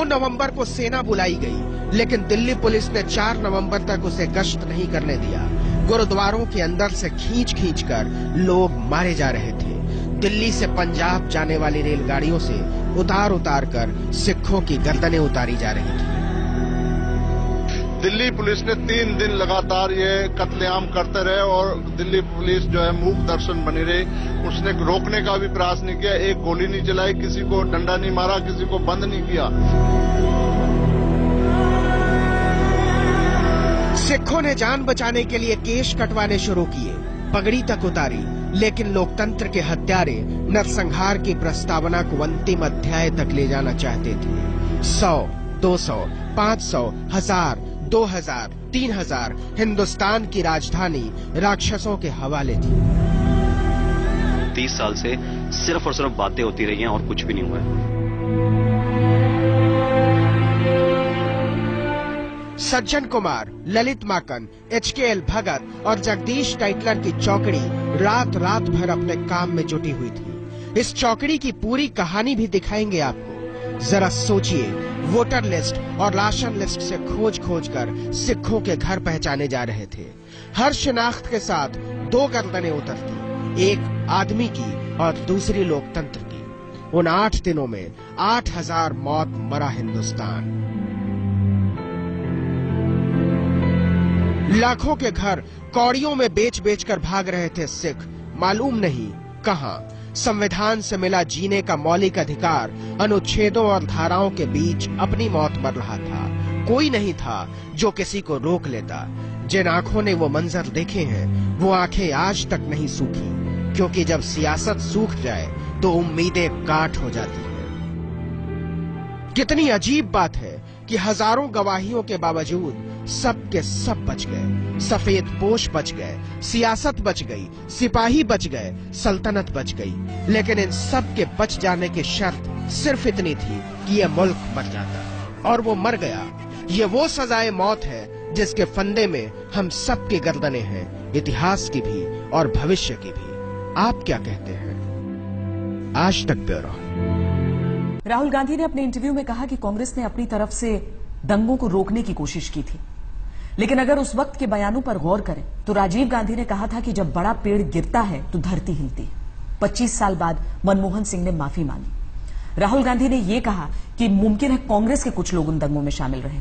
2 नवंबर को सेना बुलाई गई, लेकिन दिल्ली पुलिस ने 4 नवंबर तक उसे गश्त नहीं करने दिया। गुरुद्वारों के अंदर से खींच कर लोग मारे जा रहे थे। दिल्ली से पंजाब जाने वाली रेलगाड़ियों से उतार कर सिखों की गर्दनें उतारी जा रही थी। दिल्ली पुलिस ने 3 दिन लगातार ये कत्लेआम करते रहे और दिल्ली पुलिस जो है मूक दर्शन बनी रही। उसने रोकने का भी प्रयास नहीं किया, एक गोली नहीं चलाई, किसी को डंडा नहीं मारा, किसी को बंद नहीं किया। सिखों ने जान बचाने के लिए केश कटवाने शुरू किए, पगड़ी तक उतारी, लेकिन लोकतंत्र के हत्यारे नरसंहार की प्रस्तावना को अंतिम अध्याय तक ले जाना चाहते थे। 100, 200, 500, 1000, 2000, 3000 हिंदुस्तान की राजधानी राक्षसों के हवाले थी। 30 साल से सिर्फ और सिर्फ बातें होती रही हैं और कुछ भी नहीं हुआ है। सज्जन कुमार, ललित माकन, HKL भगत और जगदीश टाइटलर की चौकड़ी रात भर अपने काम में जुटी हुई थी। इस चौकड़ी की पूरी कहानी भी दिखाएंगे आपको। जरा सोचिए, वोटर लिस्ट और राशन लिस्ट से खोज कर सिखों के घर पहचाने जा रहे थे। हर शिनाख्त के साथ 2 गर्दनें उतरती, एक आदमी की और दूसरी लोकतंत्र की। उन 8 दिनों में 8000 मौत मरा हिंदुस्तान। लाखों के घर कौड़ियों में बेच कर भाग रहे थे सिख, मालूम नहीं कहां। संविधान से मिला जीने का मौलिक अधिकार अनुच्छेदों और धाराओं के बीच अपनी मौत मर रहा था। कोई नहीं था जो किसी को रोक लेता। जिन आंखों ने वो मंजर देखे हैं, वो आंखें आज तक नहीं सूखी, क्योंकि जब सियासत सूख जाए तो उम्मीदें काट हो जाती हैं। कितनी अजीब बात है कि हजारों गवाहियों के बावजूद सब के सब बच गए। सफेद पोश बच गए, सियासत बच गई, सिपाही बच गए, सल्तनत बच गई। लेकिन इन सब के बच जाने की शर्त सिर्फ इतनी थी कि यह मुल्क मर जाता, और वो मर गया। ये वो सजाए मौत है जिसके फंदे में हम सब की गर्दनें हैं, इतिहास की भी और भविष्य की भी। आप क्या कहते हैं? आज तक ब्यूरो। राहुल गांधी ने अपने इंटरव्यू में कहा कि कांग्रेस ने अपनी तरफ से दंगों को रोकने की कोशिश की थी, लेकिन अगर उस वक्त के बयानों पर गौर करें तो राजीव गांधी ने कहा था कि जब बड़ा पेड़ गिरता है तो धरती हिलती है। 25 साल बाद मनमोहन सिंह ने माफी मांगी। राहुल गांधी ने यह कहा कि मुमकिन है कांग्रेस के कुछ लोग उन दंगों में शामिल रहे।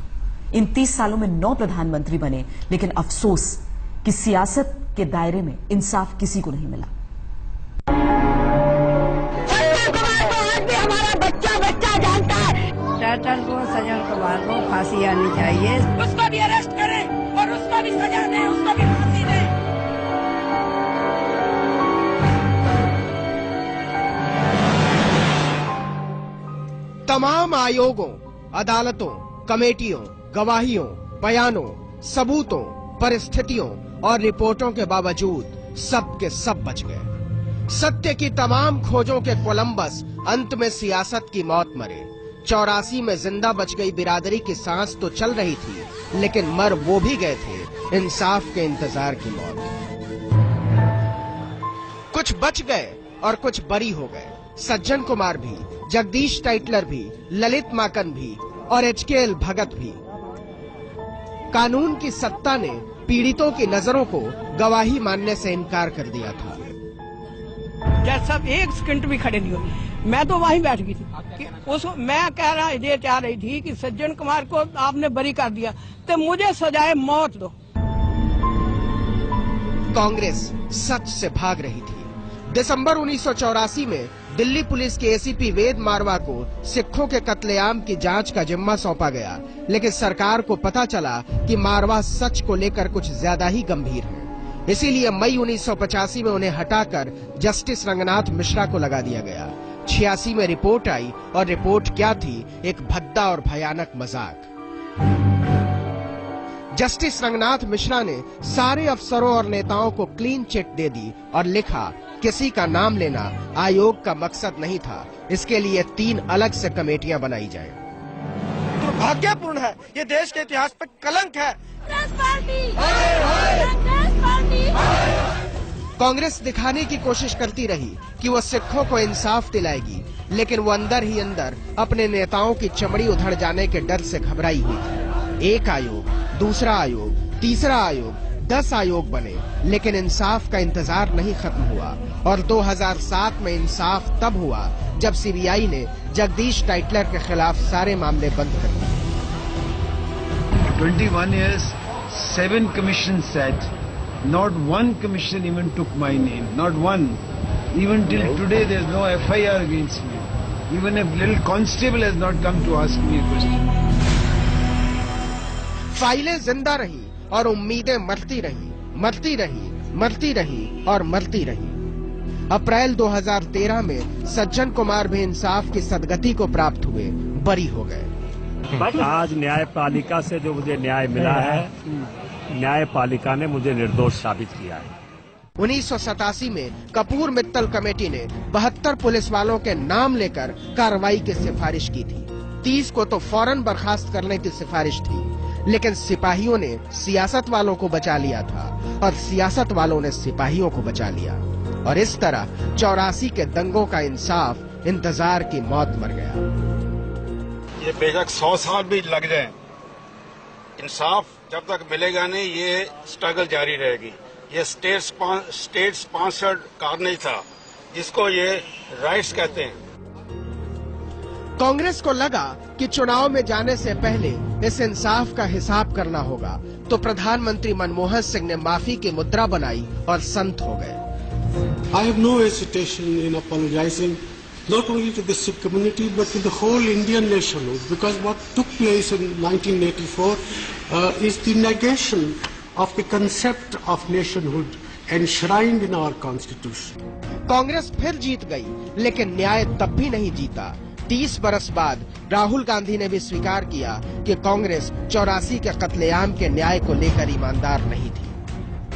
इन 30 सालों में 9 प्रधानमंत्री बने, लेकिन अफसोस कि सियासत के दायरे में इंसाफ किसी को नहीं मिला। हमारा बच्चा जानता है। टाइटल को, सज्जन कुमार को फांसी आनी चाहिए। उसको भी अरेस्ट करें और उसको भी सजा दें, उसको भी फांसी दें। तमाम आयोगों, अदालतों, कमेटियों, गवाहियों, बयानों, सबूतों, परिस्थितियों और रिपोर्टों के बावजूद सब के सब बच गए। सत्य की तमाम खोजों के कोलंबस अंत में सियासत की मौत मरे। 84 में जिंदा बच गई बिरादरी की सांस तो चल रही थी, लेकिन मर वो भी गए थे इंसाफ के इंतजार की मौत। कुछ बच गए और कुछ बरी हो गए। सज्जन कुमार भी, जगदीश टाइटलर भी, ललित माकन भी और HKL भगत भी। कानून की सत्ता ने पीड़ितों की नजरों को गवाही मानने से इनकार कर दिया था। जज साहब 1 सेकंड भी खड़े नहीं हुए। मैं तो वहीं बैठ गई थी कि मैं ये चाह रही थी कि सज्जन कुमार को आपने बरी कर दिया तो मुझे सजाए मौत दो। कांग्रेस सच से भाग रही थी। दिसंबर 1984 में दिल्ली पुलिस के ACP वेद मारवा को सिखों के कत्लेआम की जांच का जिम्मा सौंपा गया, लेकिन सरकार को पता चला कि मारवा सच को लेकर कुछ ज्यादा ही गंभीर है। इसीलिए मई 1985 में उन्हें हटाकर जस्टिस रंगनाथ मिश्रा को लगा दिया गया। 86 में रिपोर्ट आई, और रिपोर्ट क्या थी? एक भद्दा और भयानक मजाक। जस्टिस रंगनाथ मिश्रा ने सारे अफसरों और नेताओं को क्लीन चिट दे दी और लिखा, किसी का नाम लेना आयोग का मकसद नहीं था, इसके लिए 3 अलग से कमेटियां बनाई जाएं। दुर्भाग्यपूर्ण है, ये देश के इतिहास पर कलंक है। कांग्रेस दिखाने की कोशिश करती रही कि वो सिखों को इंसाफ दिलाएगी, लेकिन वो अंदर ही अंदर अपने नेताओं की चमड़ी उधड़ जाने के डर से घबराई हुई थी। एक आयोग, दूसरा आयोग, तीसरा आयोग, 10 आयोग बने, लेकिन इंसाफ का इंतजार नहीं खत्म हुआ। और 2007 में इंसाफ तब हुआ जब सीबीआई ने जगदीश टाइटलर के खिलाफ सारे मामले बंद कर दिए। 21 years, 7 commissions sat. Not one commission even took my name. Not one. Even till today, there is no FIR against me. Even a little constable has not come to ask me a question. फाइलें जिंदा रही और उम्मीदें मरती रही, मरती रही, मरती रही और मरती रही। अप्रैल 2013 में सज्जन कुमार भी इंसाफ की सदगति को प्राप्त हुए बरी हो गए। आज न्यायपालिका से जो मुझे न्याय मिला है, न्यायपालिका ने मुझे निर्दोष साबित किया है। 1987 में कपूर मित्तल कमेटी ने 72 पुलिस वालों के नाम लेकर कार्रवाई की सिफारिश की थी। 30 को तो फौरन बर्खास्त करने की सिफारिश थी, लेकिन सिपाहियों ने सियासत वालों को बचा लिया था और सियासत वालों ने सिपाहियों को बचा लिया। और इस तरह 84 के दंगों का इंसाफ इंतजार की मौत मर गया। ये बेशक 100 साल भी लग जाए, इंसाफ जब तक मिलेगा नहीं, ये स्ट्रगल जारी रहेगी। ये स्टेट स्पॉन्सर्ड कार्नेज था, जिसको ये राइट्स कहते हैं। कांग्रेस को लगा कि चुनाव में जाने से पहले इस इंसाफ का हिसाब करना होगा, तो प्रधानमंत्री मनमोहन सिंह ने माफी की मुद्रा बनाई और संत हो गए। I have no hesitation in apologizing not only to the Sikh community but to the whole Indian nationhood, because what took place in 1984 is the negation of the concept of nationhood enshrined in our constitution. Congress फिर जीत गई, लेकिन न्याय तब भी नहीं जीता। 30 बरस बाद राहुल गांधी ने भी स्वीकार किया कि कांग्रेस 84 के कत्लेआम के न्याय को लेकर ईमानदार नहीं थी।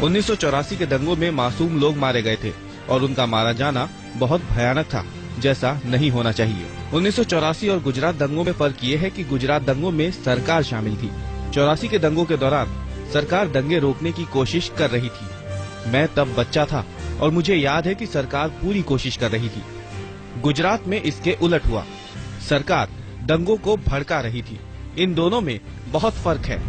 1984 के दंगों में मासूम लोग मारे गए थे और उनका मारा जाना बहुत भयानक था, जैसा नहीं होना चाहिए। 1984 और गुजरात दंगों में फर्क ये है कि गुजरात दंगों में सरकार शामिल थी। 84 के दंगों के दौरान सरकार दंगे रोकने की कोशिश कर रही थी। मैं तब बच्चा था और मुझे याद है कि सरकार पूरी कोशिश कर रही थी। गुजरात में इसके उलट हुआ, सरकार दंगों को भड़का रही थी। इन दोनों में बहुत फर्क है।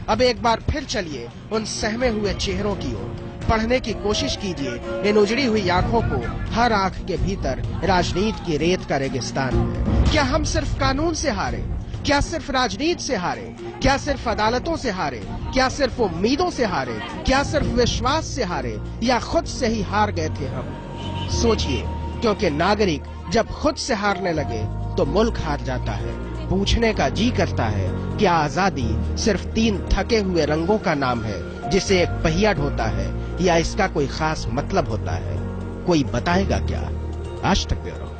अब एक बार फिर चलिए उन सहमे हुए चेहरों की ओर, पढ़ने की कोशिश कीजिए इन उजड़ी हुई आंखों को। हर आंख के भीतर राजनीति की रेत का रेगिस्तान है। क्या हम सिर्फ कानून से हारे? क्या सिर्फ राजनीति से हारे? क्या सिर्फ अदालतों से हारे? क्या सिर्फ उम्मीदों से हारे? क्या सिर्फ विश्वास से हारे? या खुद से ही हार गए थे हम? सोचिए, क्योंकि नागरिक जब खुद से हारने लगे तो मुल्क हार जाता है। पूछने का जी करता है, क्या आजादी सिर्फ 3 थके हुए रंगों का नाम है जिसे एक पहिया ढोता है, या इसका कोई खास मतलब होता है? कोई बताएगा क्या? आज तक ब्यूरो।